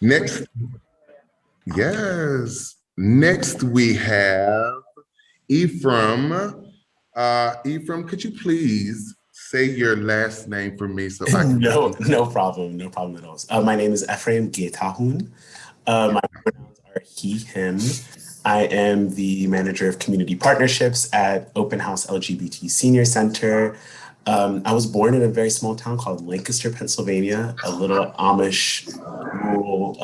Next, yes. Next we have Efrain. Efrain, could you please say your last name for me so I can? No problem. No problem at all. My name is Efrain Gitahu. My pronouns are he, him. I am the manager of community partnerships at Openhouse LGBT Senior Center. I was born in a very small town called Lancaster, Pennsylvania, a little Amish rural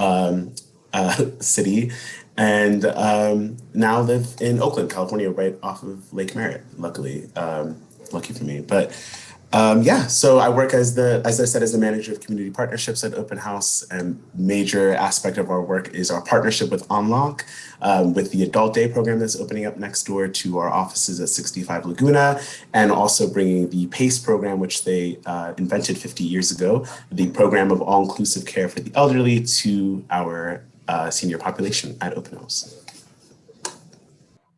city, and now live in Oakland, California, right off of Lake Merritt. Luckily, lucky for me. But yeah, so I work as I said, as the manager of community partnerships at Open House, and major aspect of our work is our partnership with Unlock, with the Adult Day program that's opening up next door to our offices at 65 Laguna, and also bringing the PACE program, which they invented 50 years ago, the program of all-inclusive care for the elderly, to our senior population at Open House.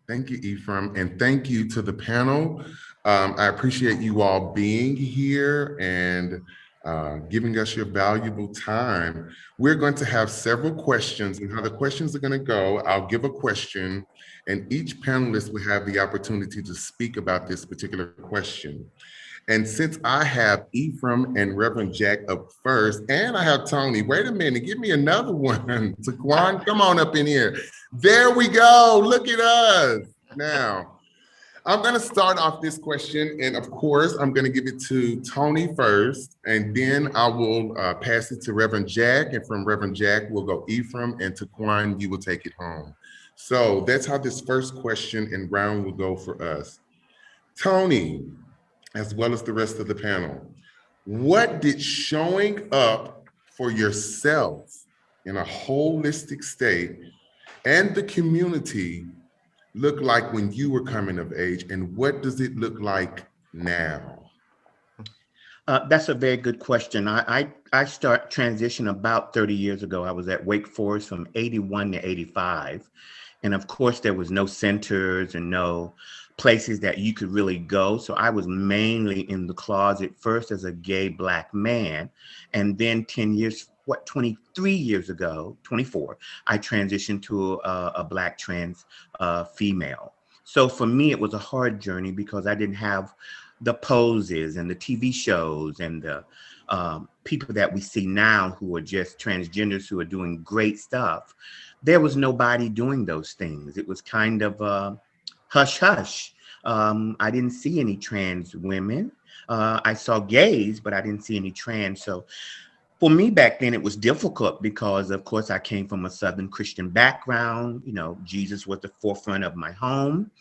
Thank you, Efrain, and thank you to the panel. I appreciate you all being here and giving us your valuable time. We're going to have several questions, and how the questions are going to go, I'll give a question, and each panelist will have the opportunity to speak about this particular question. And since I have Efrain and Reverend Jack up first, and I have Toni, wait a minute, give me another one. Tuquan, come on up in here. There we go, look at us. Now, I'm gonna start off this question, and of course, I'm gonna give it to Toni first, and then I will pass it to Reverend Jack, and from Reverend Jack, we'll go Efrain, and Tuquan, you will take it home. So that's how this first question and round will go for us. Toni, as well as the rest of the panel, what did showing up for yourself in a holistic state and the community look like when you were coming of age, and what does it look like now? That's a very good question. I start transition about 30 years ago. I was at Wake Forest from 81 to 85. And of course, there was no centers and no places that you could really go. So I was mainly in the closet first as a gay Black man. And then 23 years ago, 24, I transitioned to a Black trans female. So for me, it was a hard journey because I didn't have the poses and the TV shows and the people that we see now who are just transgenders who are doing great stuff. There was nobody doing those things. It was kind of hush hush. I didn't see any trans women. I saw gays, but I didn't see any trans. So for me back then, it was difficult because, of course, I came from a Southern Christian background. You know, Jesus was the forefront of my home.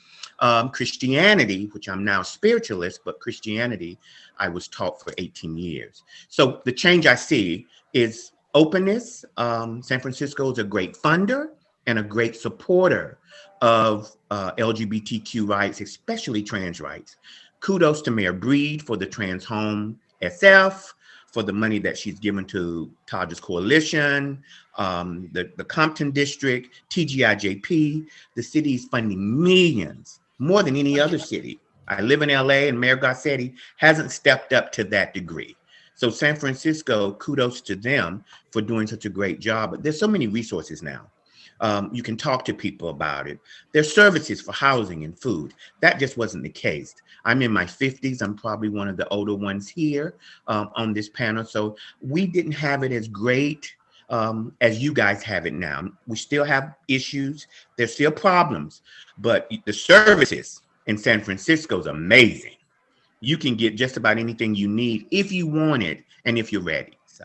Christianity, which I'm now spiritualist, but Christianity, I was taught for 18 years. So the change I see is openness. San Francisco is a great funder and a great supporter of LGBTQ rights, especially trans rights. Kudos to Mayor Breed for the Trans Home SF, for the money that she's given to Taja's Coalition, the Compton District, TGIJP. The city is funding millions, more than any other city. I live in LA, and Mayor Garcetti hasn't stepped up to that degree. So San Francisco, kudos to them for doing such a great job. But there's so many resources now. You can talk to people about it. There's services for housing and food. That just wasn't the case. I'm in my 50s. I'm probably one of the older ones here on this panel. So we didn't have it as great as you guys have it now. We still have issues. There's still problems, but the services in San Francisco is amazing. You can get just about anything you need if you want it and if you're ready. So.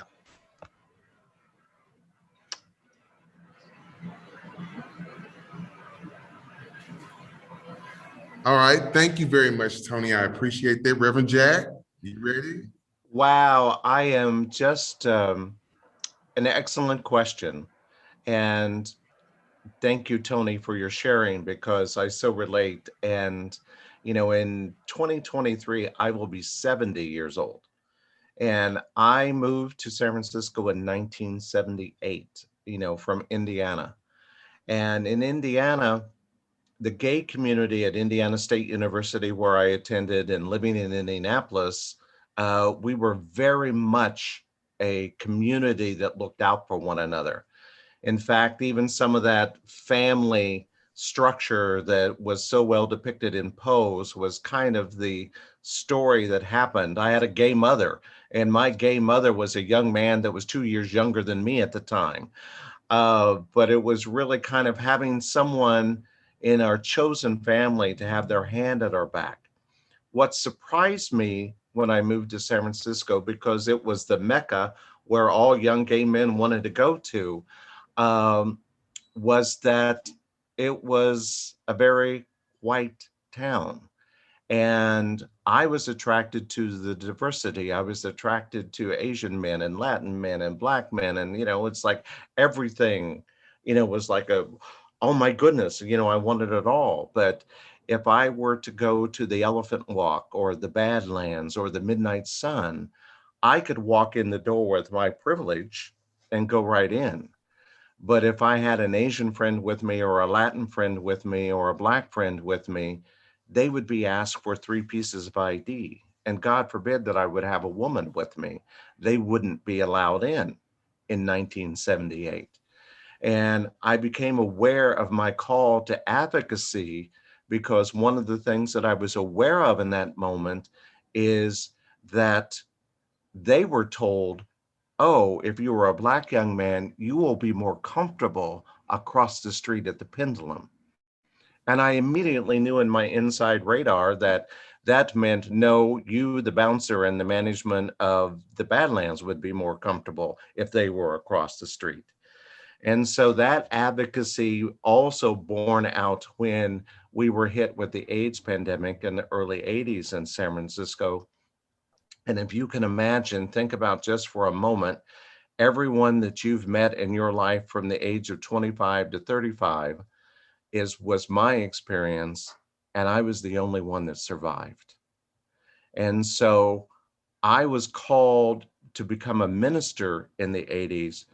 All right, thank you very much, Toni. I appreciate that. Reverend Jack, you ready? Wow, I am just an excellent question. And thank you, Toni, for your sharing, because I so relate. And, you know, in 2023, I will be 70 years old. And I moved to San Francisco in 1978, you know, from Indiana. And in Indiana, the gay community at Indiana State University, where I attended, and living in Indianapolis, we were very much a community that looked out for one another. In fact, even some of that family structure that was so well depicted in Pose was kind of the story that happened. I had a gay mother, and my gay mother was a young man that was 2 years younger than me at the time. But it was really kind of having someone in our chosen family to have their hand at our back. What surprised me when I moved to San Francisco, because it was the Mecca where all young gay men wanted to go to, was that it was a very white town. And I was attracted to the diversity. I was attracted to Asian men and Latin men and Black men. And, it's like everything, was like oh my goodness, I wanted it all. But if I were to go to the Elephant Walk or the Badlands or the Midnight Sun, I could walk in the door with my privilege and go right in. But if I had an Asian friend with me or a Latin friend with me or a Black friend with me, they would be asked for 3 pieces of ID. And God forbid that I would have a woman with me. They wouldn't be allowed in 1978. And I became aware of my call to advocacy because one of the things that I was aware of in that moment is that they were told, oh, if you were a Black young man, you will be more comfortable across the street at the Pendulum. And I immediately knew in my inside radar that that meant, no, you, the bouncer and the management of the Badlands would be more comfortable if they were across the street. And so that advocacy also borne out when we were hit with the AIDS pandemic in the early 80s in San Francisco. And if you can imagine, think about just for a moment, everyone that you've met in your life from the age of 25 to 35 was my experience, and I was the only one that survived. And so I was called to become a minister in the 80s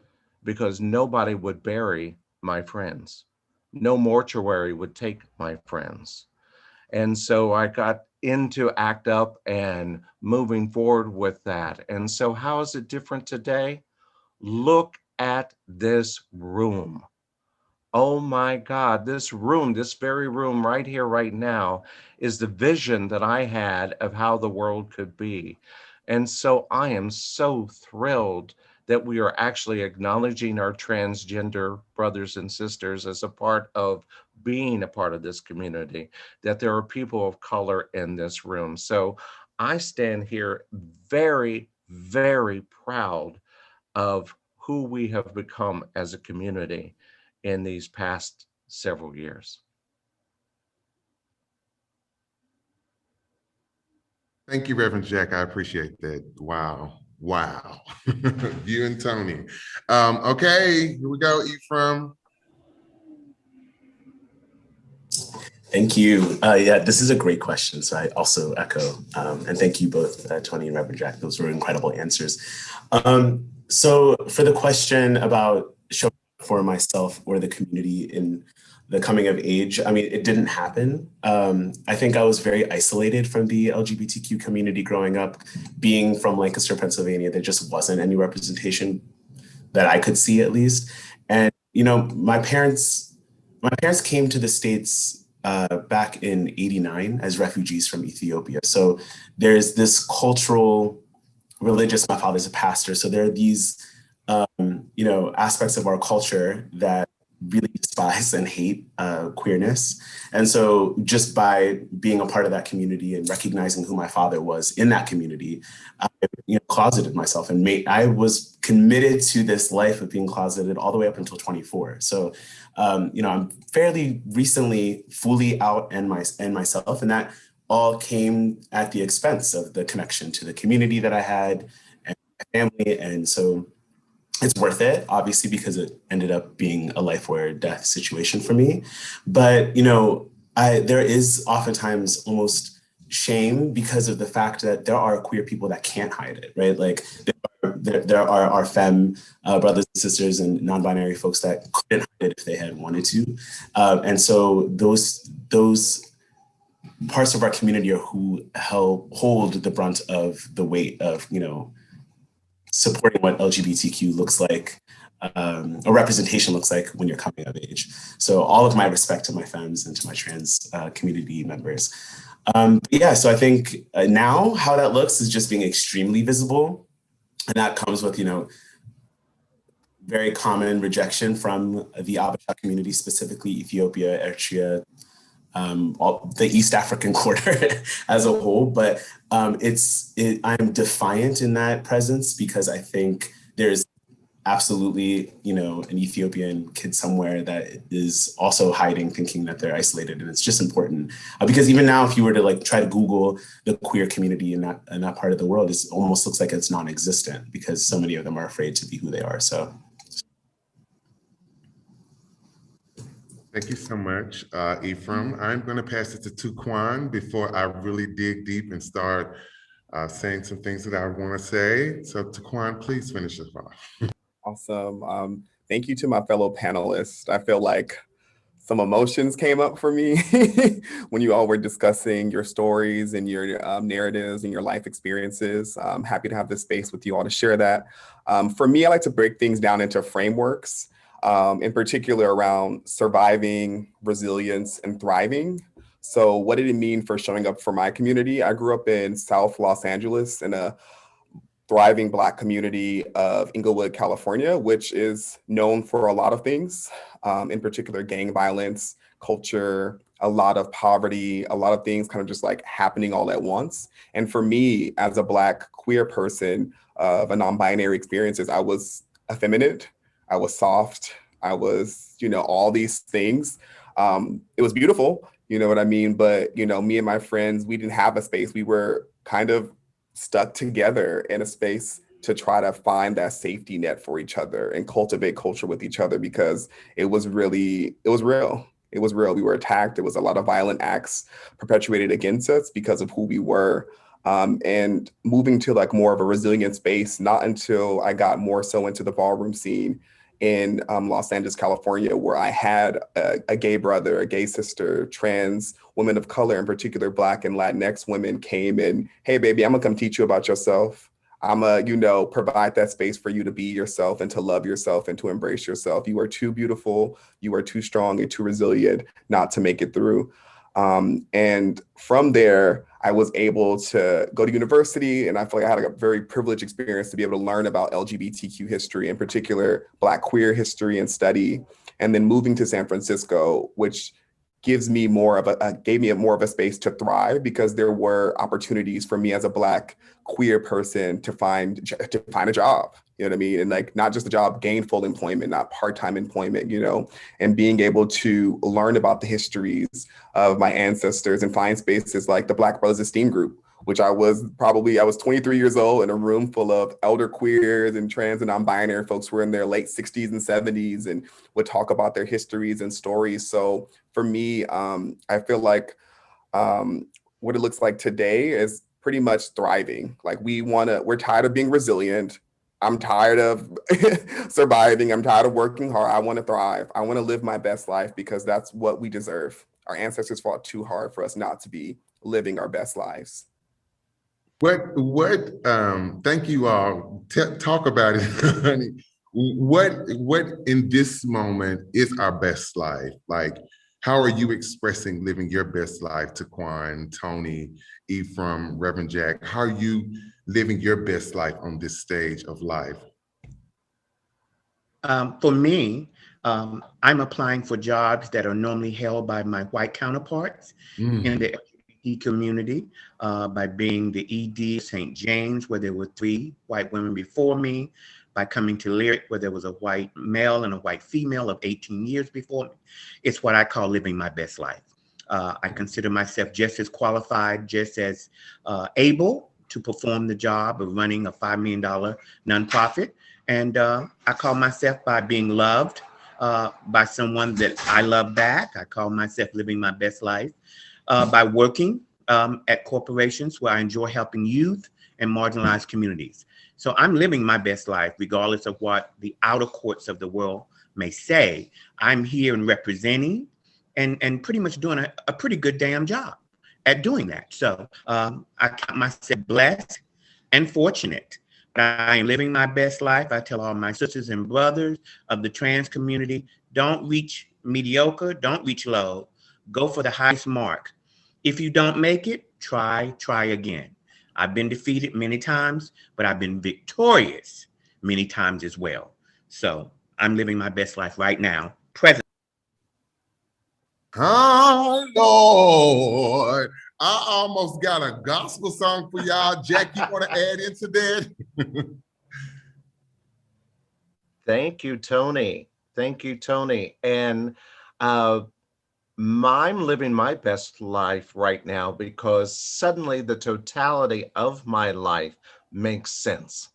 because nobody would bury my friends. No mortuary would take my friends. And so I got into ACT UP and moving forward with that. And so how is it different today? Look at this room. Oh my God, this room, this very room right here, right now, is the vision that I had of how the world could be. And so I am so thrilled that we are actually acknowledging our transgender brothers and sisters as a part of being a part of this community, that there are people of color in this room. So I stand here very, very proud of who we have become as a community in these past several years. Thank you, Reverend Jack. I appreciate that. Wow. Wow. You and Toni. Okay, here we go, Efrain. Thank you. Yeah, this is a great question. So I also echo, and thank you both, Toni and Reverend Jack. Those were incredible answers. So for the question about showing up for myself or the community in the coming of age, I mean, it didn't happen. I think I was very isolated from the LGBTQ community growing up. Being from Lancaster, Pennsylvania, there just wasn't any representation that I could see, at least. And, my parents came to the States back in '89 as refugees from Ethiopia. So there's this cultural, religious, my father's a pastor. So there are these, aspects of our culture that really despise and hate queerness. And so just by being a part of that community and recognizing who my father was in that community, I closeted myself and I was committed to this life of being closeted all the way up until 24. So, I'm fairly recently fully out and myself, and that all came at the expense of the connection to the community that I had and my family. And so it's worth it, obviously, because it ended up being a life or death situation for me. But, there is oftentimes almost shame because of the fact that there are queer people that can't hide it, right? Like there are our femme brothers and sisters and non-binary folks that couldn't hide it if they had wanted to. And so those parts of our community are who hold the brunt of the weight of, supporting what LGBTQ looks like, or representation looks like when you're coming of age. So all of my respect to my femmes and to my trans community members. Yeah, so I think now how that looks is just being extremely visible. And that comes with, very common rejection from the Abasha community, specifically Ethiopia, Eritrea, the East African quarter as a whole. But I'm defiant in that presence because I think there's absolutely, an Ethiopian kid somewhere that is also hiding, thinking that they're isolated. And it's just important because even now, if you were to try to Google the queer community in that part of the world, it almost looks like it's non-existent because so many of them are afraid to be who they are. So. Thank you so much, Efrain. I'm going to pass it to Tuquan before I really dig deep and start saying some things that I want to say. So Tuquan, please finish us off. Awesome. Thank you to my fellow panelists. I feel like some emotions came up for me when you all were discussing your stories and your narratives and your life experiences. I'm happy to have this space with you all to share that. For me, I like to break things down into frameworks, in particular around surviving, resilience, and thriving. So what did it mean for showing up for my community? I grew up in South Los Angeles in a thriving Black community of Inglewood, California, which is known for a lot of things, in particular gang violence, culture, a lot of poverty, a lot of things kind of just happening all at once. And for me, as a Black queer person of a non-binary experiences, I was effeminate, I was soft, I was, all these things. It was beautiful, you know what I mean? But, me and my friends, we didn't have a space. We were kind of stuck together in a space to try to find that safety net for each other and cultivate culture with each other because it was real. It was real. We were attacked. It was a lot of violent acts perpetuated against us because of who we were. And moving to more of a resilient space, not until I got more so into the ballroom scene in Los Angeles, California, where I had a gay brother, a gay sister, trans women of color, in particular Black and Latinx women came and, hey, baby, I'm gonna come teach you about yourself. I'm gonna, provide that space for you to be yourself and to love yourself and to embrace yourself. You are too beautiful, you are too strong and too resilient not to make it through. And from there, I was able to go to university, and I feel like I had a very privileged experience to be able to learn about LGBTQ history, in particular Black queer history and study. And then moving to San Francisco, which gave me more of a space to thrive because there were opportunities for me as a Black queer person to find a job. You know what I mean? And not just a job, gainful employment, not part-time employment, and being able to learn about the histories of my ancestors and find spaces like the Black Brothers Esteem Group, which I was 23 years old in a room full of elder queers and trans and non-binary folks who were in their late 60s and 70s and would talk about their histories and stories. So for me, I feel like what it looks like today is pretty much thriving. We're tired of being resilient. I'm tired of surviving. I'm tired of working hard. I want to thrive. I want to live my best life because that's what we deserve. Our ancestors fought too hard for us not to be living our best lives. Thank you all. Talk about it, honey. What in this moment is our best life? How are you expressing living your best life, Tuquan, Toni, Efrain, Reverend Jack? How are you living your best life on this stage of life? For me, I'm applying for jobs that are normally held by my white counterparts in the LGBT community, by being the ED of St. James, where there were 3 white women before me, by coming to Elliott, where there was a white male and a white female of 18 years before me. It's what I call living my best life. I consider myself just as qualified, just as able to perform the job of running a $5 million nonprofit. And I call myself by being loved by someone that I love back. I call myself living my best life by working at corporations where I enjoy helping youth and marginalized communities. So I'm living my best life, regardless of what the outer courts of the world may say. I'm here and representing and pretty much doing a pretty good damn job at doing that. So I count myself blessed and fortunate I am living my best life. I tell all my sisters and brothers of the trans community, don't reach mediocre, don't reach low. Go for the highest mark. If you don't make it, try again. I've been defeated many times, but I've been victorious many times as well. So I'm living my best life right now, present. Oh, Lord. I almost got a gospel song for y'all. Jack, you want to add into that? Thank you, Toni. Thank you, Toni. And I'm living my best life right now because suddenly the totality of my life makes sense.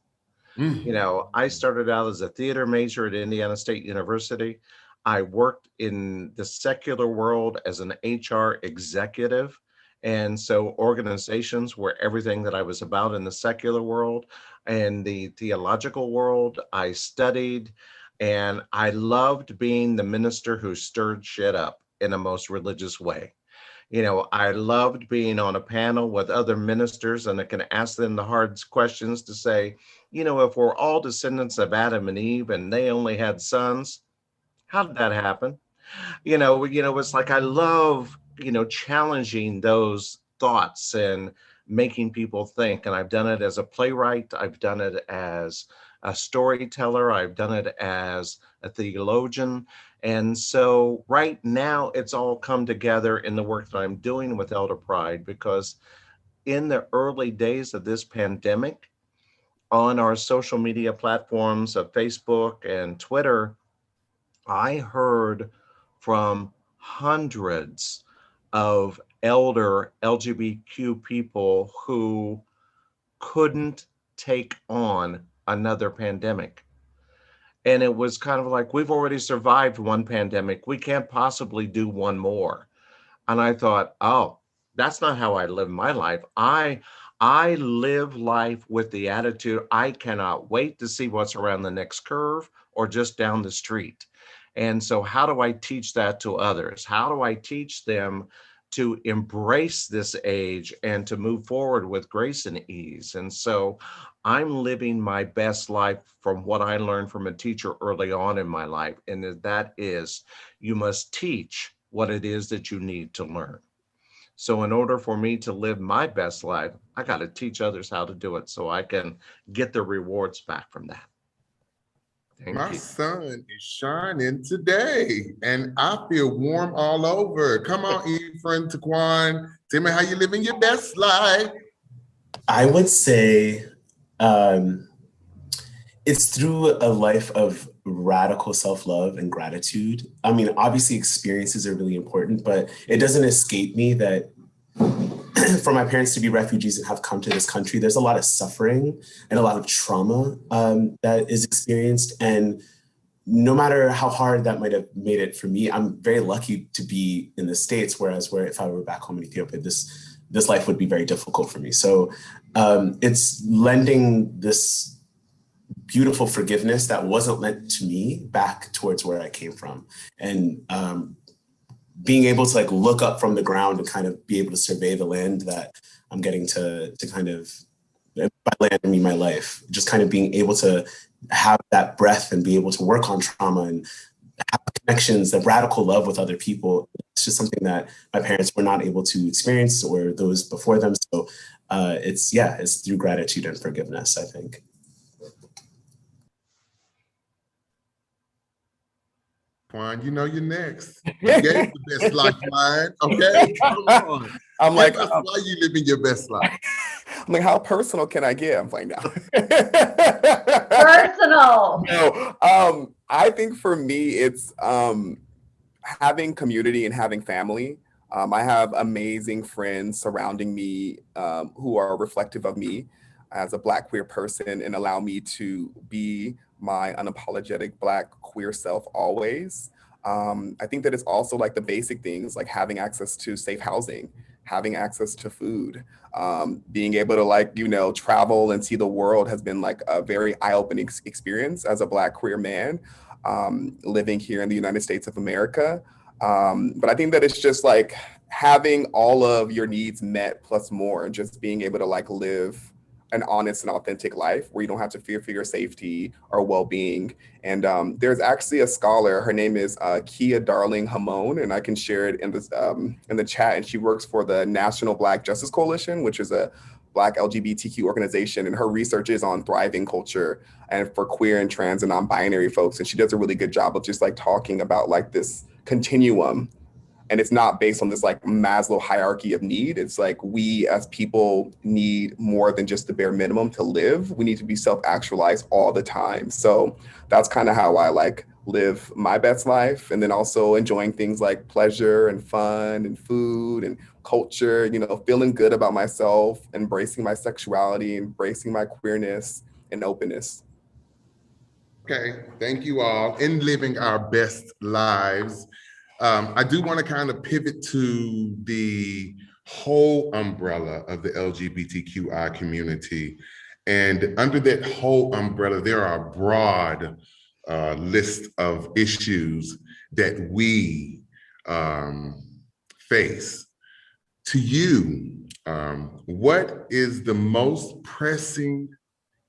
You know, I started out as a theater major at Indiana State University. I worked in the secular world as an HR executive. And so organizations were everything that I was about in the secular world. And the theological world, I studied, and I loved being the minister who stirred shit up in a most religious way. You know, I loved being on a panel with other ministers, and I can ask them the hard questions to say, you know, if we're all descendants of Adam and Eve and they only had sons, how did that happen? It's like I love, challenging those thoughts and making people think. And I've done it as a playwright, I've done it as a storyteller, I've done it as a theologian. And so right now it's all come together in the work that I'm doing with Elder Pride, because in the early days of this pandemic, on our social media platforms of Facebook and Twitter, I heard from hundreds of elder LGBTQ people who couldn't take on another pandemic. And it was kind of like, we've already survived one pandemic. We can't possibly do one more. And I thought, oh, that's not how I live my life. I live life with the attitude, I cannot wait to see what's around the next curve or just down the street. And so how do I teach that to others? How do I teach them to embrace this age and to move forward with grace and ease? And so I'm living my best life from what I learned from a teacher early on in my life. And that is, you must teach what it is that you need to learn. So in order for me to live my best life, I got to teach others how to do it so I can get the rewards back from that. Thank My you. sun is shining today, and I feel warm all over. Come on, Efrain, Tuquan, tell me how you living your best life. I would say it's through a life of radical self-love and gratitude. I mean, obviously experiences are really important, but it doesn't escape me that for my parents to be refugees and have come to this country, there's a lot of suffering and a lot of trauma that is experienced. And no matter how hard that might have made it for me, I'm very lucky to be in the States, where if I were back home in Ethiopia, this life would be very difficult for me. So it's lending this beautiful forgiveness that wasn't lent to me back towards where I came from. And being able to like look up from the ground and kind of be able to survey the land that I'm getting to kind of, by land I mean my life, just kind of being able to have that breath and be able to work on trauma and have connections, that radical love with other people. It's just something that my parents were not able to experience, or those before them. So it's through gratitude and forgiveness, I think. Juan, you know you're next. You gave the best lifeline, okay? Come on. I'm like, why you living your best life? I'm like, how personal can I get? I'm like, no. Personal. No, I think for me, it's having community and having family. I have amazing friends surrounding me who are reflective of me as a Black queer person and allow me to be my unapologetic Black queer self always. I think that it's also like the basic things, like having access to safe housing, having access to food, being able to travel and see the world has been like a very eye-opening experience as a Black queer man living here in the United States of America. But I think that it's just like having all of your needs met plus more, and just being able to like live an honest and authentic life where you don't have to fear for your safety or well-being. And there's actually a scholar, her name is Kia Darling Hamon, and I can share it in the chat. And she works for the National Black Justice Coalition, which is a Black LGBTQ organization. And her research is on thriving culture and for queer and trans and non-binary folks. And she does a really good job of just like talking about like this continuum. And it's not based on this like Maslow hierarchy of need. It's like we as people need more than just the bare minimum to live. We need to be self-actualized all the time. So that's kind of how I like live my best life. And then also enjoying things like pleasure and fun and food and culture, you know, feeling good about myself, embracing my sexuality, embracing my queerness and openness. Okay, thank you all. In living our best lives, I do want to kind of pivot to the whole umbrella of the LGBTQI community. And under that whole umbrella, there are a broad list of issues that we face. To you, what is the most pressing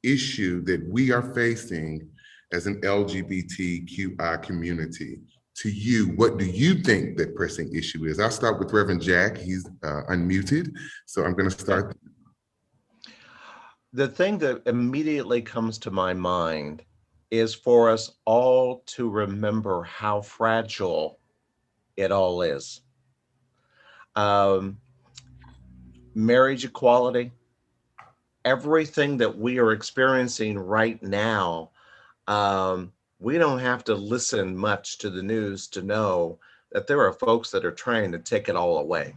issue that we are facing as an LGBTQI community? To you, what do you think that pressing issue is? I'll start with Reverend Jack. He's unmuted, so I'm going to start. The thing that immediately comes to my mind is for us all to remember how fragile it all is. Marriage equality, everything that we are experiencing right now, we don't have to listen much to the news to know that there are folks that are trying to take it all away.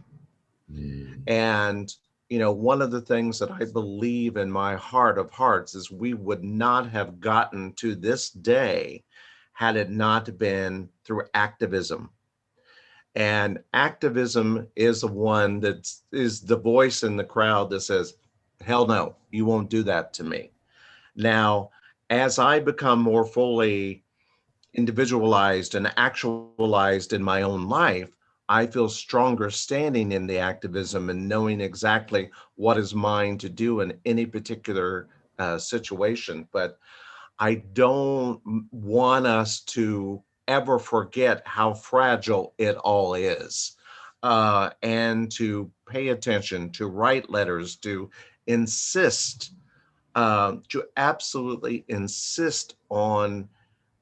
And, you know, one of the things that I believe in my heart of hearts is we would not have gotten to this day had it not been through activism. And activism is the one that is the voice in the crowd that says, hell no, you won't do that to me. Now, as I become more fully individualized and actualized in my own life, I feel stronger standing in the activism and knowing exactly what is mine to do in any particular situation. But I don't want us to ever forget how fragile it all is, and to pay attention, to write letters, to insist, to absolutely insist on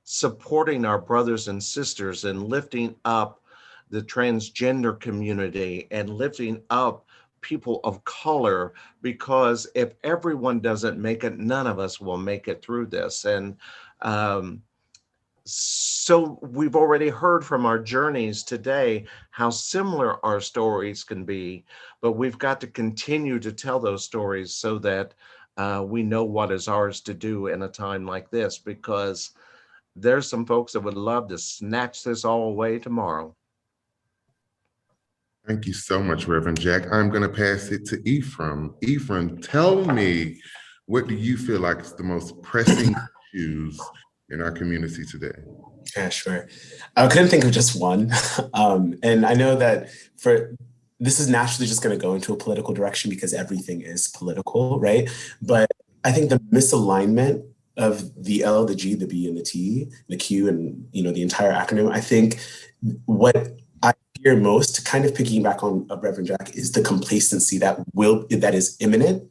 supporting our brothers and sisters and lifting up the transgender community and lifting up people of color, because if everyone doesn't make it, none of us will make it through this. And so we've already heard from our journeys today how similar our stories can be, but we've got to continue to tell those stories so that we know what is ours to do in a time like this, because there's some folks that would love to snatch this all away tomorrow. Thank you so much, Reverend Jack. I'm going to pass it to Efrain. Efrain, tell me, what do you feel like is the most pressing issues in our community today? Yeah, sure. I couldn't think of just one. And I know that this is naturally just going to go into a political direction because everything is political, right? But I think the misalignment of the L, the G, the B, and the T, the Q, and the entire acronym, I think what I hear most, kind of piggyback on Reverend Jack, is the complacency that is imminent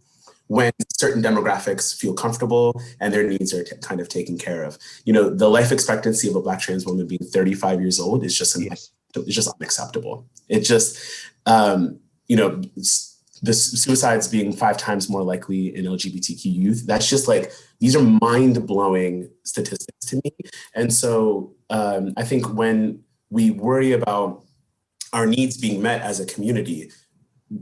when certain demographics feel comfortable and their needs are kind of taken care of. The life expectancy of a Black trans woman being 35 years old is just it's just unacceptable. It just, the suicides being 5 times more likely in LGBTQ youth, that's just like, these are mind-blowing statistics to me. And so I think when we worry about our needs being met as a community,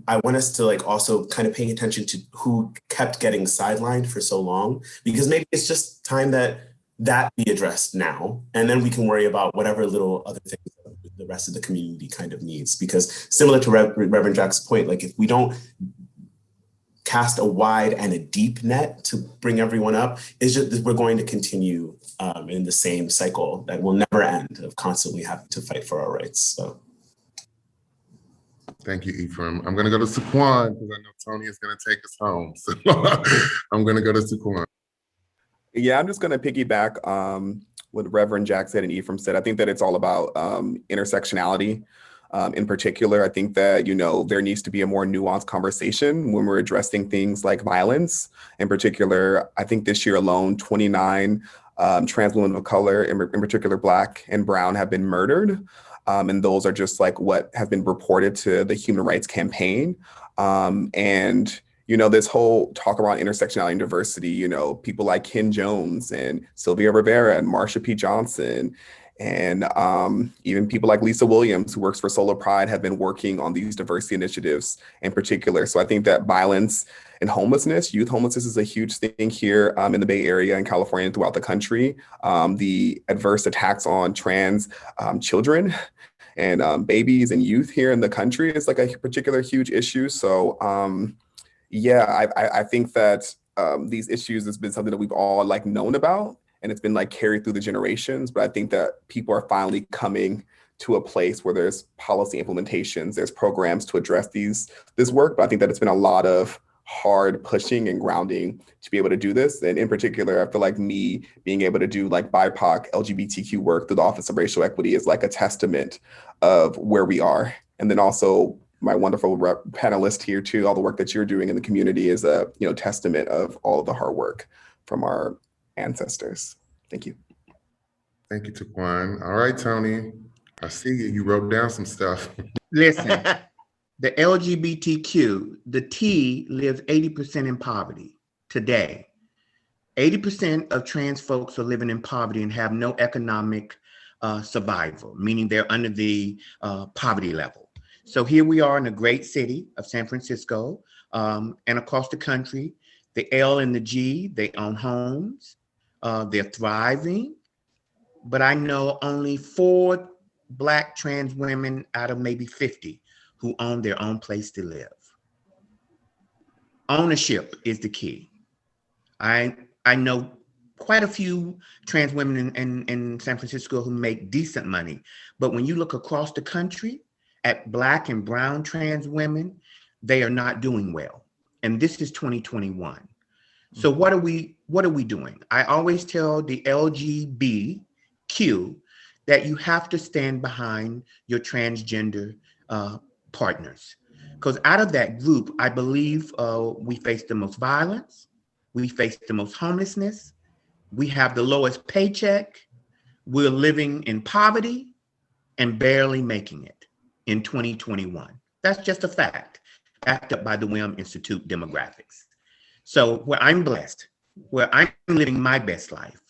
I want us to also kind of paying attention to who kept getting sidelined for so long, because maybe it's just time that be addressed now, and then we can worry about whatever little other things the rest of the community kind of needs. Because similar to Reverend Jack's point, if we don't cast a wide and a deep net to bring everyone up, it's just we're going to continue in the same cycle that will never end of constantly having to fight for our rights. So. Thank you, Efrain. I'm going to go to Tuquan because I know Toni is going to take us home. So I'm going to go to Tuquan. Yeah, I'm just going to piggyback what Reverend Jack said and Ephraim said. I think that it's all about intersectionality. In particular, I think that, there needs to be a more nuanced conversation when we're addressing things like violence. In particular, I think this year alone, 29 trans women of color, in particular Black and Brown, have been murdered. And those are just like what has been reported to the Human Rights Campaign. This whole talk around intersectionality and diversity, people like Ken Jones and Sylvia Rivera and Marsha P. Johnson, and even people like Lisa Williams, who works for Solar Pride, have been working on these diversity initiatives in particular. So I think that violence and homelessness, youth homelessness, is a huge thing here in the Bay Area and California and throughout the country. The adverse attacks on trans children and babies and youth here in the country is like a particular huge issue. So I think that these issues has been something that we've all known about, and it's been carried through the generations. But I think that people are finally coming to a place where there's policy implementations, there's programs to address this work. But I think that it's been a lot of hard pushing and grounding to be able to do this. And in particular, I feel like me being able to do BIPOC LGBTQ work through the Office of Racial Equity is a testament of where we are. And then also my wonderful panelist here too, all the work that you're doing in the community is a testament of all of the hard work from our ancestors. Thank you. Thank you, Tuquan. All right, Toni, I see you wrote down some stuff. Listen, the LGBTQ, the T lives 80% in poverty today. 80% of trans folks are living in poverty and have no economic survival, meaning they're under the poverty level. So here we are in the great city of San Francisco and across the country. The L and the G, they own homes, they're thriving, but I know only 4 Black trans women out of maybe 50 who own their own place to live. Ownership is the key. I know quite a few trans women in San Francisco who make decent money, but when you look across the country at Black and Brown trans women, they are not doing well. And this is 2021. So what are we doing? I always tell the LGBTQ that you have to stand behind your transgender partners. Because out of that group, I believe we face the most violence, we face the most homelessness, we have the lowest paycheck, we're living in poverty and barely making it in 2021. That's just a fact, backed up by the WIM Institute demographics. So where I'm blessed, where I'm living my best life,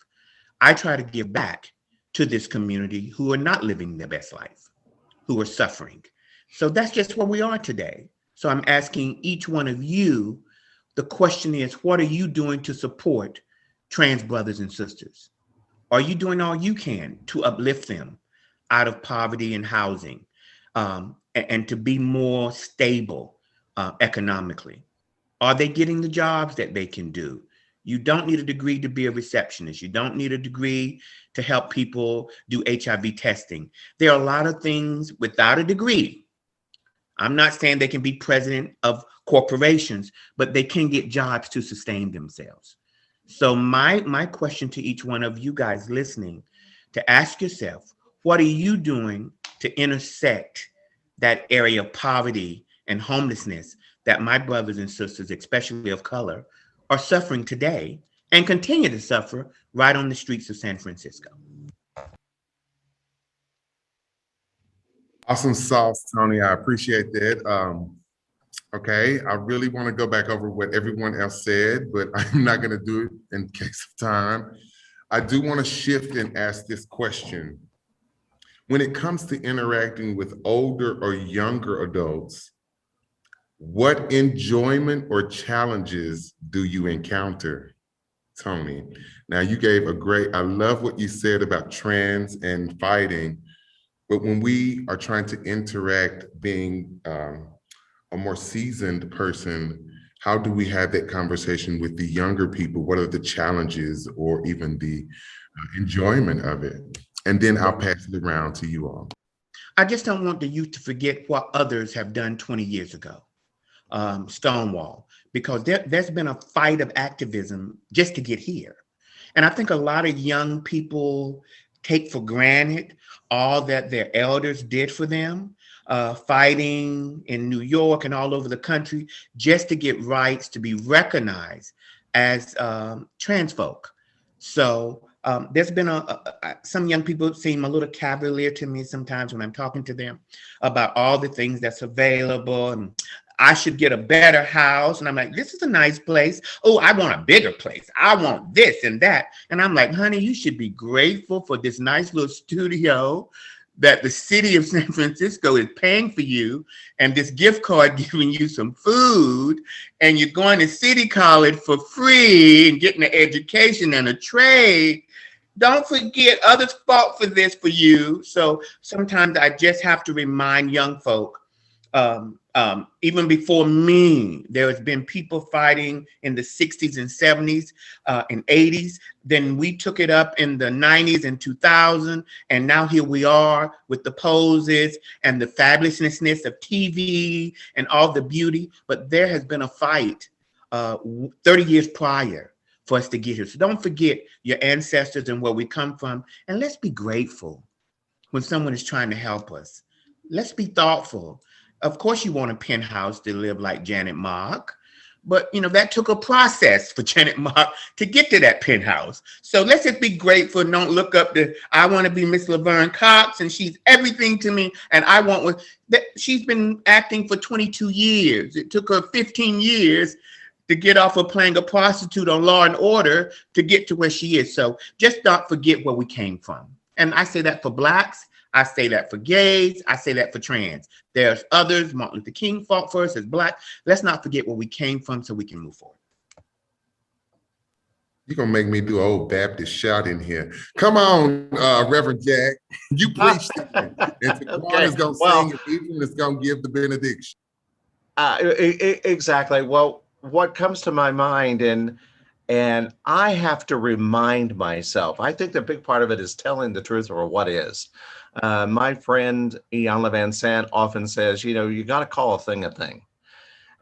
I try to give back to this community who are not living their best life, who are suffering. So that's just where we are today. So I'm asking each one of you, the question is, what are you doing to support trans brothers and sisters? Are you doing all you can to uplift them out of poverty and housing and to be more stable economically? Are they getting the jobs that they can do? You don't need a degree to be a receptionist. You don't need a degree to help people do HIV testing. There are a lot of things without a degree. I'm not saying they can be president of corporations, but they can get jobs to sustain themselves. So my question to each one of you guys listening, to ask yourself, what are you doing to intersect that area of poverty and homelessness that my brothers and sisters, especially of color, are suffering today and continue to suffer right on the streets of San Francisco? Awesome sauce, Toni. I appreciate that. Okay, I really want to go back over what everyone else said, but I'm not going to do it in case of time. I do want to shift and ask this question. When it comes to interacting with older or younger adults, what enjoyment or challenges do you encounter, Toni? Now, you gave I love what you said about trans and fighting, but when we are trying to interact, being a more seasoned person, how do we have that conversation with the younger people? What are the challenges or even the enjoyment of it? And then I'll pass it around to you all. I just don't want the youth to forget what others have done 20 years ago. Stonewall, because there's been a fight of activism just to get here. And I think a lot of young people take for granted all that their elders did for them, fighting in New York and all over the country just to get rights to be recognized as trans folk. So there's been some young people seem a little cavalier to me sometimes when I'm talking to them about all the things that's available, and I should get a better house. And I'm like, this is a nice place. Oh, I want a bigger place. I want this and that. And I'm like, honey, you should be grateful for this nice little studio that the city of San Francisco is paying for you, and this gift card giving you some food, and you're going to City College for free and getting an education and a trade. Don't forget others fought for this for you. So sometimes I just have to remind young folk, even before me, there has been people fighting in the 60s and 70s and 80s. Then we took it up in the 90s and 2000. And now here we are with the poses and the fabulousness of TV and all the beauty. But there has been a fight 30 years prior for us to get here. So don't forget your ancestors and where we come from. And let's be grateful when someone is trying to help us. Let's be thoughtful. Of course, you want a penthouse to live like Janet Mock, but that took a process for Janet Mock to get to that penthouse. So let's just be grateful and don't look up I want to be Miss Laverne Cox and she's everything to me. And I want that. She's been acting for 22 years. It took her 15 years to get off of playing a prostitute on Law and Order to get to where she is. So just don't forget where we came from. And I say that for Blacks. I say that for gays. I say that for trans. There's others. Martin Luther King fought for us as Black. Let's not forget where we came from so we can move forward. You're going to make me do an old Baptist shout in here. Come on, Reverend Jack. You preach it. And Tuquan is going to sing and Ephraim is going to give the benediction. Exactly. Well, what comes to my mind, and I have to remind myself, I think the big part of it is telling the truth or what is. My friend Ian Van Sant often says, you got to call a thing a thing.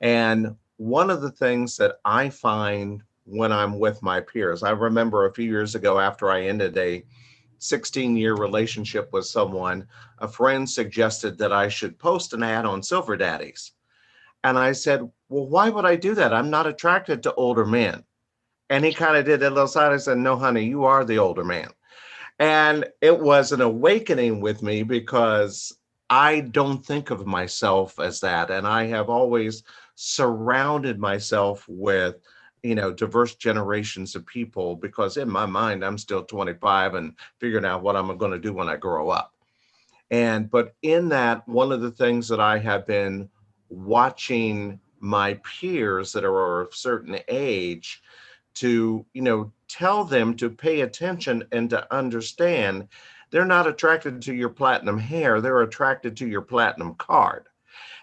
And one of the things that I find when I'm with my peers, I remember a few years ago after I ended a 16-year relationship with someone, a friend suggested that I should post an ad on Silver Daddies. And I said, well, why would I do that? I'm not attracted to older men. And he kind of did that little side. I said, no, honey, you are the older man. And it was an awakening with me because I don't think of myself as that. And I have always surrounded myself with, diverse generations of people, because in my mind, I'm still 25 and figuring out what I'm going to do when I grow up. But in that, one of the things that I have been watching my peers that are of a certain age to, tell them to pay attention and to understand they're not attracted to your platinum hair, they're attracted to your platinum card.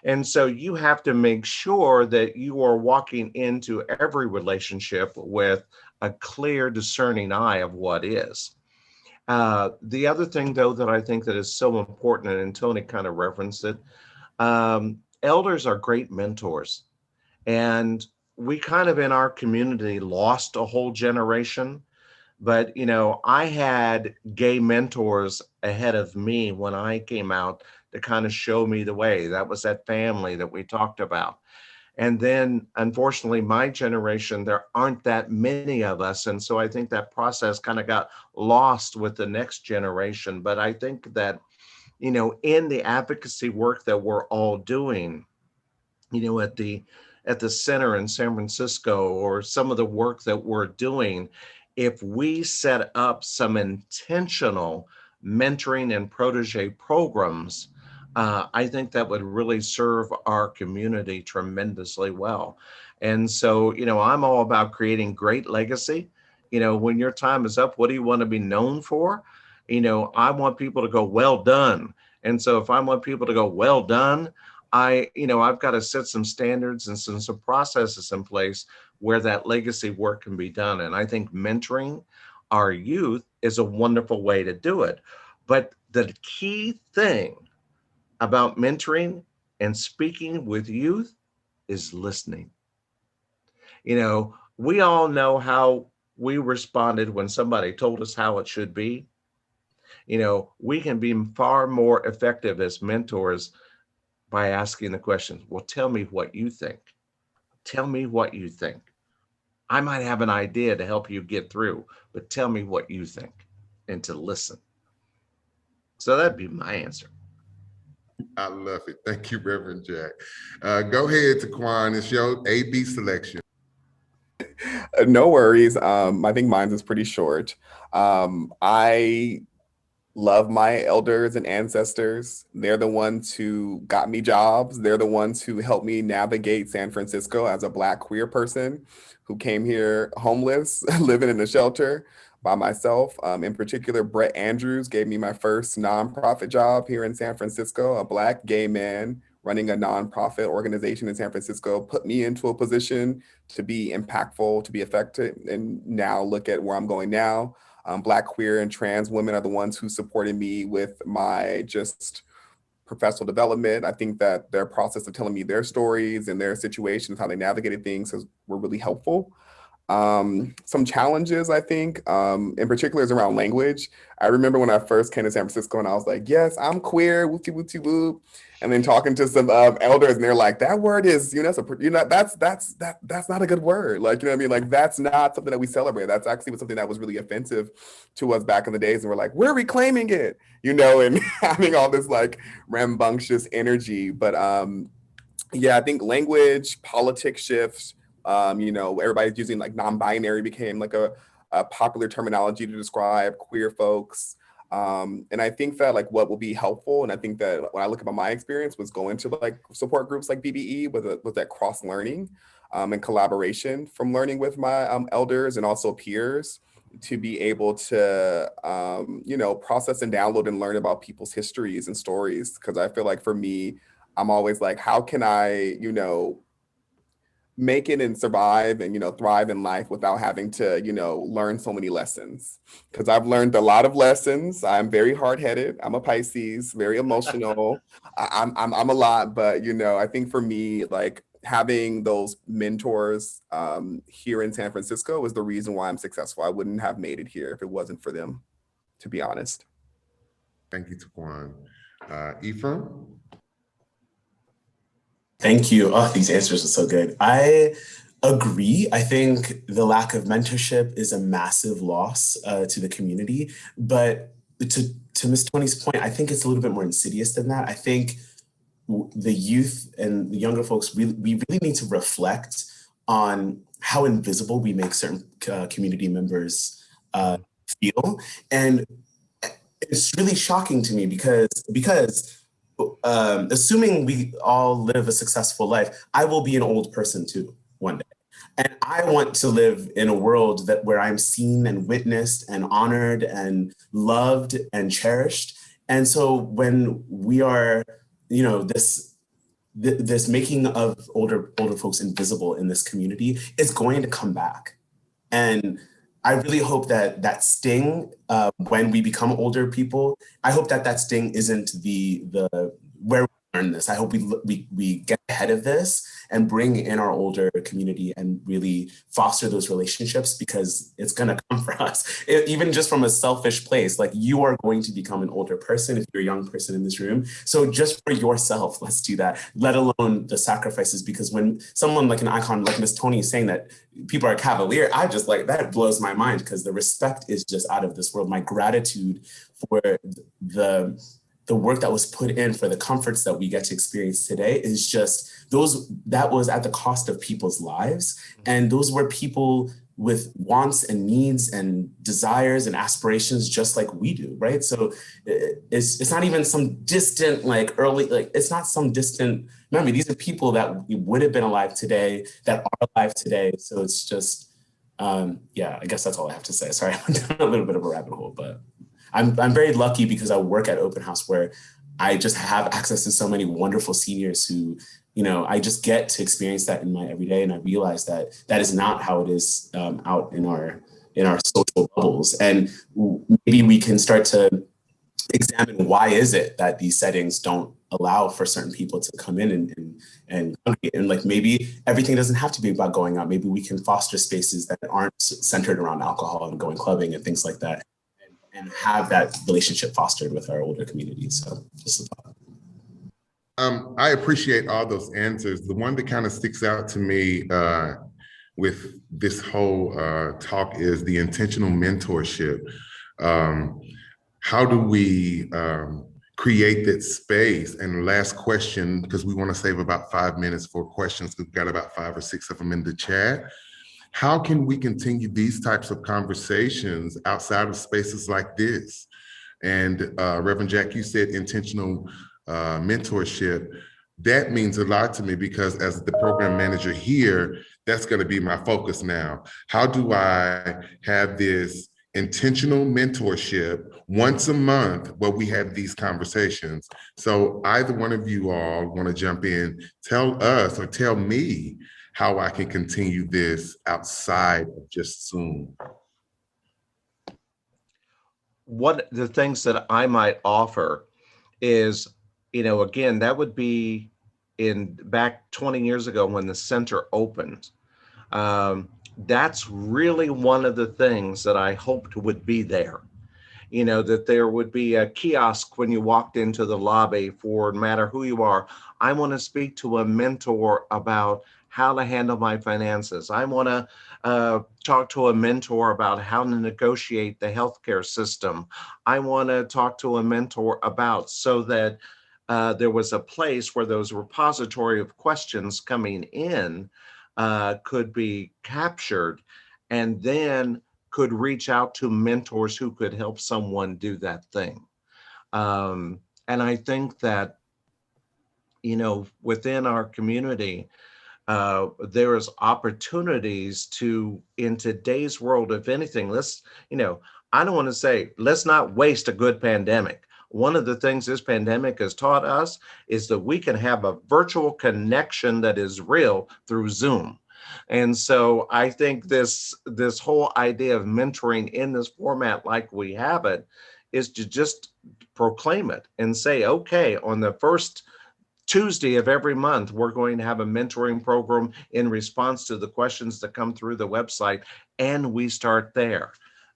And so you have to make sure that you are walking into every relationship with a clear, discerning eye of what is. The other thing, though, that I think that is so important, and Toni kind of referenced it, elders are great mentors. And we kind of in our community lost a whole generation. But, I had gay mentors ahead of me when I came out to kind of show me the way. That was that family that we talked about. And then, unfortunately, my generation, there aren't that many of us. And so I think that process kind of got lost with the next generation. But I think that, in the advocacy work that we're all doing, at the center in San Francisco, or some of the work that we're doing, if we set up some intentional mentoring and protege programs, I think that would really serve our community tremendously well. And so, I'm all about creating great legacy. When your time is up, what do you want to be known for? I want people to go, well done. And so if I want people to go, well done, I've got to set some standards and some processes in place where that legacy work can be done. And I think mentoring our youth is a wonderful way to do it. But the key thing about mentoring and speaking with youth is listening. We all know how we responded when somebody told us how it should be. We can be far more effective as mentors by asking the questions. Well, tell me what you think. Tell me what you think. I might have an idea to help you get through, but tell me what you think, and to listen. So that'd be my answer. I love it. Thank you, Reverend Jack. Go ahead, Tuquan. It's your A-B selection. No worries. I think mine is pretty short. I love my elders and ancestors. They're the ones who got me jobs. They're the ones who helped me navigate San Francisco as a Black queer person who came here homeless, living in a shelter by myself. In particular, Brett Andrews gave me my first nonprofit job here in San Francisco. A Black gay man running a nonprofit organization in San Francisco put me into a position to be impactful, to be effective, and now look at where I'm going now. Black, queer, and trans women are the ones who supported me with my just professional development. I think that their process of telling me their stories and their situations, how they navigated things, were really helpful. Some challenges, I think, in particular, is around language. I remember when I first came to San Francisco and I was like, yes, I'm queer, wooty wooty woo. And then talking to some elders, and they're like, that word is, that's not a good word. Like, what I mean? Like, that's not something that we celebrate. That's actually something that was really offensive to us back in the days. And we're like, we're reclaiming it, and having all this like rambunctious energy. But yeah, I think language, politics shifts. Everybody's using like non-binary became like a popular terminology to describe queer folks. And I think that like what will be helpful, and I think that when I look at my experience was going to like support groups like BBE with that cross learning and collaboration from learning with my elders and also peers to be able to process and download and learn about people's histories and stories. Because I feel like for me, I'm always like, how can I make it and survive and thrive in life without having to learn so many lessons? Because I've learned a lot of lessons. I'm very hard-headed. I'm a Pisces, very emotional. I'm a lot, but I think for me, like having those mentors here in San Francisco is the reason why I'm successful. I wouldn't have made it here if it wasn't for them, to be honest. Thank you, Tuquan. Efrain? Thank you. Oh, these answers are so good. I agree. I think the lack of mentorship is a massive loss to the community. But to Ms. Toni's point, I think it's a little bit more insidious than that. I think the youth and the younger folks, we really need to reflect on how invisible we make certain community members feel. And it's really shocking to me because assuming we all live a successful life, I will be an old person too one day. And I want to live in a world where I'm seen and witnessed and honored and loved and cherished. And so when we are, this making of older folks invisible in this community is going to come back. And I really hope that sting when we become older people, I hope that sting isn't the where we learn this. I hope we get ahead of this and bring in our older community and really foster those relationships, because it's going to come for us. Even just from a selfish place, like you are going to become an older person if you're a young person in this room. So just for yourself, let's do that, let alone the sacrifices. Because when someone like an icon like Miss Toni is saying that people are cavalier, I just like, that blows my mind, because the respect is just out of this world. My gratitude for the work that was put in, for the comforts that we get to experience today, is just that was at the cost of people's lives. And those were people with wants and needs and desires and aspirations just like we do, right? So it's not even some distant, it's not some distant memory. These are people that would have been alive today, that are alive today. So it's just, I guess that's all I have to say. Sorry, I went down a little bit of a rabbit hole, but I'm very lucky because I work at Open House, where I just have access to so many wonderful seniors who, I just get to experience that in my everyday. And I realize that is not how it is out in our social bubbles. And maybe we can start to examine why is it that these settings don't allow for certain people to come in and congregate. And like maybe everything doesn't have to be about going out. Maybe we can foster spaces that aren't centered around alcohol and going clubbing and things like that, and have that relationship fostered with our older communities. So just a thought. I appreciate all those answers. The one that kind of sticks out to me with this whole talk is the intentional mentorship. How do we create that space? And last question, because we want to save about 5 minutes for questions. We've got about 5 or 6 of them in the chat. How can we continue these types of conversations outside of spaces like this? And Reverend Jack, you said intentional mentorship. That means a lot to me because as the program manager here, that's going to be my focus now. How do I have this intentional mentorship once a month where we have these conversations? So either one of you all want to jump in, tell us or tell me how I can continue this outside of just Zoom. One of the things that I might offer is, again, that would be back 20 years ago when the center opened. That's really one of the things that I hoped would be there. That there would be a kiosk when you walked into the lobby for no matter who you are. I want to speak to a mentor about how to handle my finances. I want to talk to a mentor about how to negotiate the healthcare system. I want to talk to a mentor about so that there was a place where those repository of questions coming in could be captured and then could reach out to mentors who could help someone do that thing. And I think that, within our community, there is opportunities to, in today's world, if anything, I don't want to say, let's not waste a good pandemic. One of the things this pandemic has taught us is that we can have a virtual connection that is real through Zoom. And so I think this whole idea of mentoring in this format like we have it is to just proclaim it and say, okay, on the first Tuesday of every month, we're going to have a mentoring program in response to the questions that come through the website. And we start there.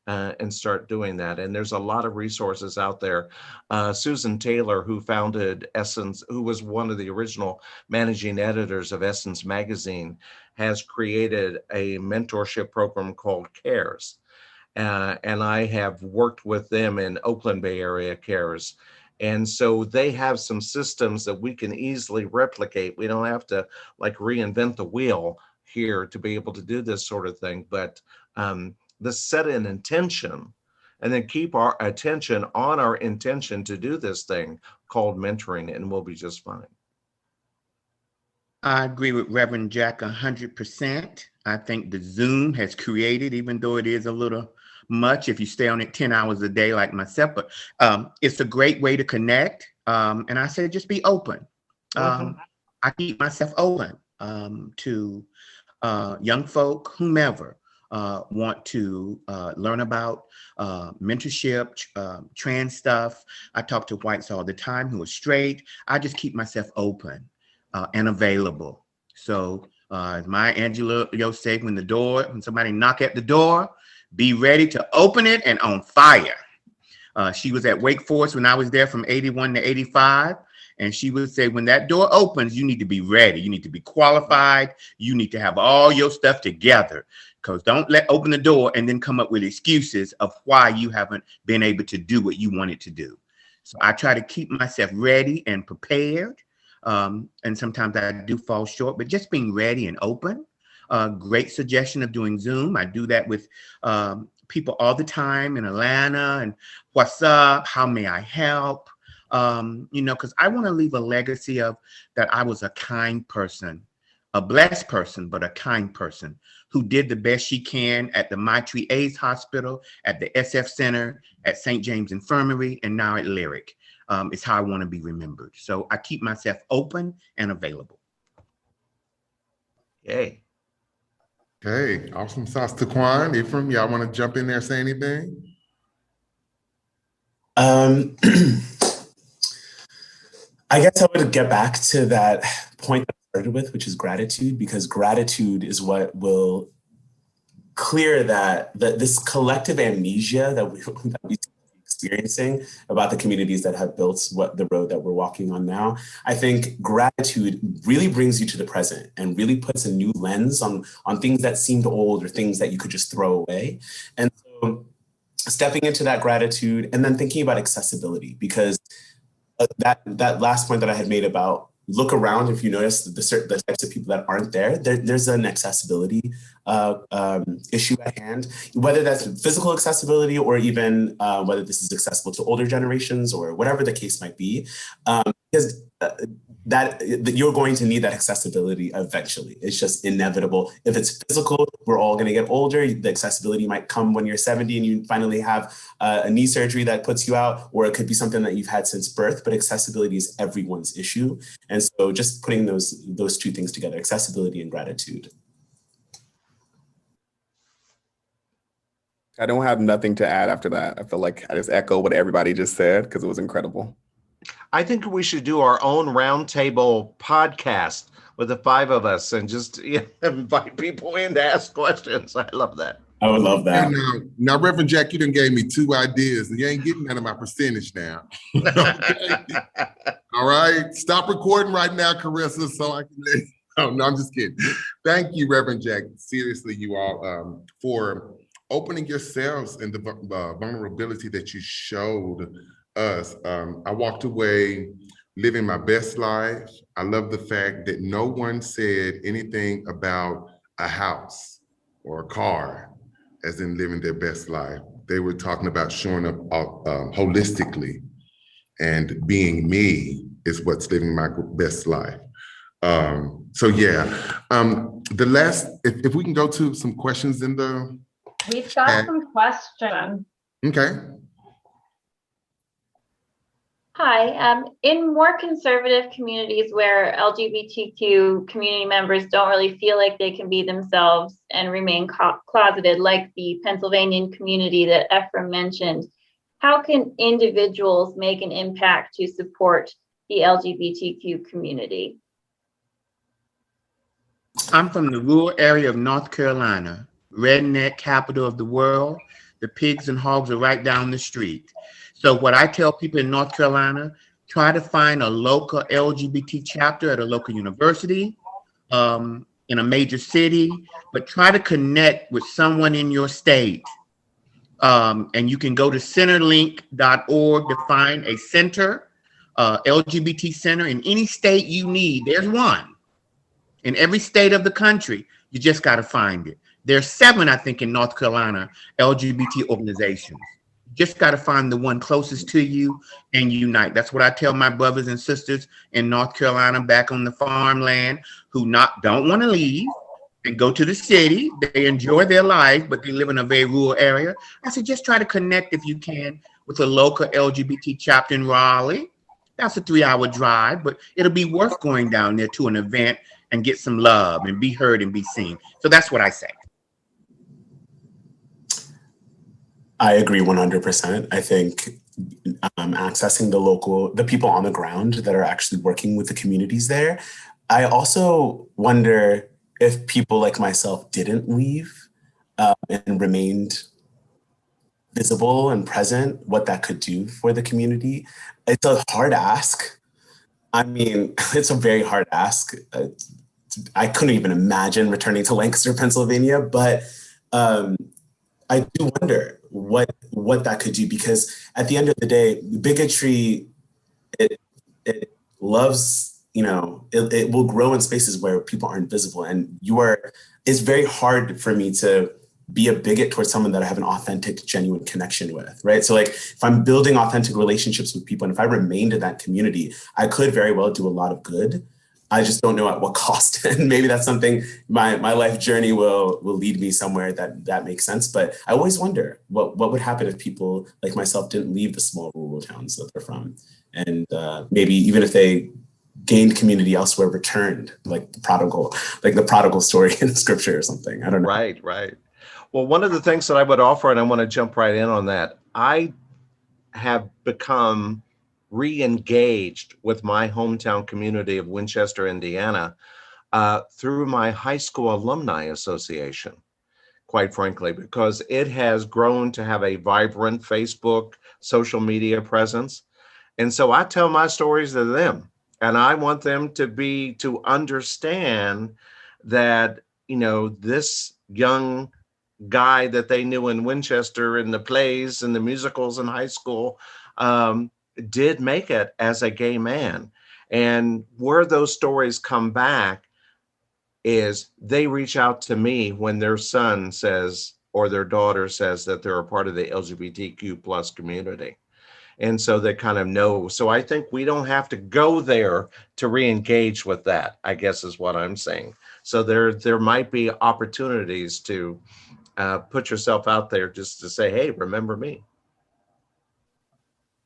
And start doing that. And there's a lot of resources out there. Susan Taylor, who founded Essence, who was one of the original managing editors of Essence magazine, has created a mentorship program called CARES. And I have worked with them in Oakland Bay Area CARES. And so they have some systems that we can easily replicate. We don't have to reinvent the wheel here to be able to do this sort of thing. But let's set an intention and then keep our attention on our intention to do this thing called mentoring, and we'll be just fine. I agree with Reverend Jack 100%. I think the Zoom has created, even though it is a little much if you stay on it 10 hours a day like myself, but it's a great way to connect. And I say just be open. I keep myself open to young folk, whomever. Want to learn about mentorship, trans stuff. I talk to whites all the time who are straight. I just keep myself open and available. So as Maya Angelou said, when somebody knock at the door, be ready to open it and on fire. She was at Wake Forest when I was there from 81 to 85. And she would say, when that door opens, you need to be ready. You need to be qualified. You need to have all your stuff together. Because don't open the door and then come up with excuses of why you haven't been able to do what you wanted to do. So I try to keep myself ready and prepared. And sometimes I do fall short, but just being ready and open. Great suggestion of doing Zoom. I do that with people all the time in Atlanta. And what's up? How may I help? Because I want to leave a legacy of that I was a kind person, a blessed person, but a kind person who did the best she can at the Maitree AIDS Hospital, at the SF Center, at St. James Infirmary, and now at Lyric. It's how I want to be remembered. So I keep myself open and available. Yay. Okay, awesome sauce. Tuquan, Efrain, y'all want to jump in there and say anything? Um, I guess I would get back to that point that I started with, which is gratitude, because gratitude is what will clear that this collective amnesia that we experiencing about the communities that have built the road that we're walking on now. I think gratitude really brings you to the present and really puts a new lens on things that seemed old or things that you could just throw away. And so stepping into that gratitude and then thinking about accessibility, because that last point that I had made about look around, if you notice the types of people that aren't there's an accessibility issue at hand, whether that's physical accessibility or even whether this is accessible to older generations or whatever the case might be, because that you're going to need that accessibility eventually. It's just inevitable. If it's physical, we're all going to get older. The accessibility might come when you're 70 and you finally have a knee surgery that puts you out, or it could be something that you've had since birth, but accessibility is everyone's issue. And so just putting those two things together, accessibility and gratitude. I don't have nothing to add after that. I feel like I just echo what everybody just said because it was incredible. I think we should do our own roundtable podcast with the five of us and just invite people in to ask questions. I love that. I would love that. Hey, now, Reverend Jack, you done gave me 2 ideas. You ain't getting none of my percentage now. Okay. All right. Stop recording right now, Carissa, so I can Oh, no, I'm just kidding. Thank you, Reverend Jack. Seriously, you all, for opening yourselves and the vulnerability that you showed us. I walked away living my best life. I love the fact that no one said anything about a house or a car as in living their best life. They were talking about showing up holistically, and being me is what's living my best life. So yeah, the last, if we can go to some questions in the We've got some questions. Okay. Hi, in more conservative communities where LGBTQ community members don't really feel like they can be themselves and remain closeted, like the Pennsylvanian community that Efrain mentioned, how can individuals make an impact to support the LGBTQ community? I'm from the rural area of North Carolina, redneck capital of the world. The pigs and hogs are right down the street. So what I tell people in North Carolina, try to find a local LGBT chapter at a local university, in a major city, but try to connect with someone in your state. And you can go to centerlink.org to find a center, LGBT center in any state you need. There's one in every state of the country. You just got to find it. There's 7, I think, in North Carolina, LGBT organizations. Just got to find the one closest to you and unite. That's what I tell my brothers and sisters in North Carolina back on the farmland who don't want to leave and go to the city. They enjoy their life, but they live in a very rural area. I said, just try to connect if you can with a local LGBT chapter in Raleigh. That's a 3-hour drive, but it'll be worth going down there to an event and get some love and be heard and be seen. So that's what I say. I agree 100%. I think accessing the people on the ground that are actually working with the communities there. I also wonder if people like myself didn't leave and remained visible and present, what that could do for the community. It's a hard ask. I mean, it's a very hard ask. I couldn't even imagine returning to Lancaster, Pennsylvania, but I do wonder what that could do, because at the end of the day, bigotry, it loves, it will grow in spaces where people aren't visible. And it's very hard for me to be a bigot towards someone that I have an authentic, genuine connection with, right? So like if I'm building authentic relationships with people and if I remained in that community, I could very well do a lot of good. I just don't know at what cost. And maybe that's something my life journey will lead me somewhere that makes sense. But I always wonder what would happen if people like myself didn't leave the small rural towns that they're from. And maybe even if they gained community elsewhere, returned, like the prodigal story in scripture or something. I don't know. Right. Well, one of the things that I would offer, and I want to jump right in on that, I have become re-engaged with my hometown community of Winchester, Indiana, through my high school alumni association, quite frankly, because it has grown to have a vibrant Facebook, social media presence. And so I tell my stories to them, and I want them to understand that, you know, this young guy that they knew in Winchester in the plays and the musicals in high school did make it as a gay man. And where those stories come back is they reach out to me when their son says or their daughter says that they're a part of the LGBTQ plus community. And so they kind of know. So I think we don't have to go there to re-engage with that, I guess is what I'm saying. So there might be opportunities to put yourself out there just to say, hey, remember me.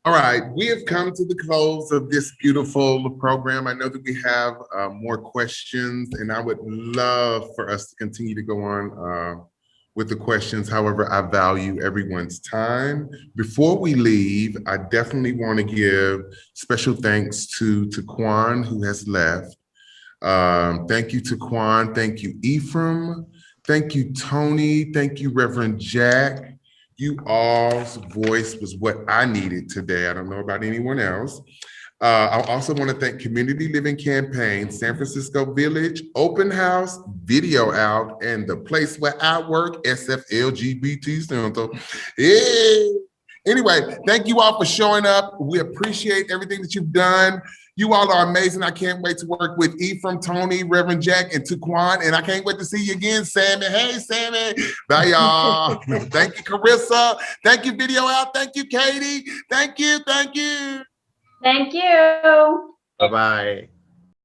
All right, we have come to the close of this beautiful program. I know that we have more questions, and I would love for us to continue to go on with the questions. However, I value everyone's time. Before we leave, I definitely want to give special thanks to Tuquan, who has left. Thank you, Tuquan. Thank you, Efrain. Thank you, Toni. Thank you, Reverend Jack. You all's voice was what I needed today. I don't know about anyone else. I also want to thank Community Living Campaign, San Francisco Village, Open House, VideOut, and the place where I work, SF LGBT Center. Yeah. Anyway, thank you all for showing up. We appreciate everything that you've done. You all are amazing. I can't wait to work with Efrain, Toni, Reverend Jack, and Tuquan. And I can't wait to see you again, Sammy. Hey, Sammy. Bye, y'all. Thank you, Carissa. Thank you, VideOut. Thank you, Katie. Thank you. Thank you. Thank you. Bye-bye.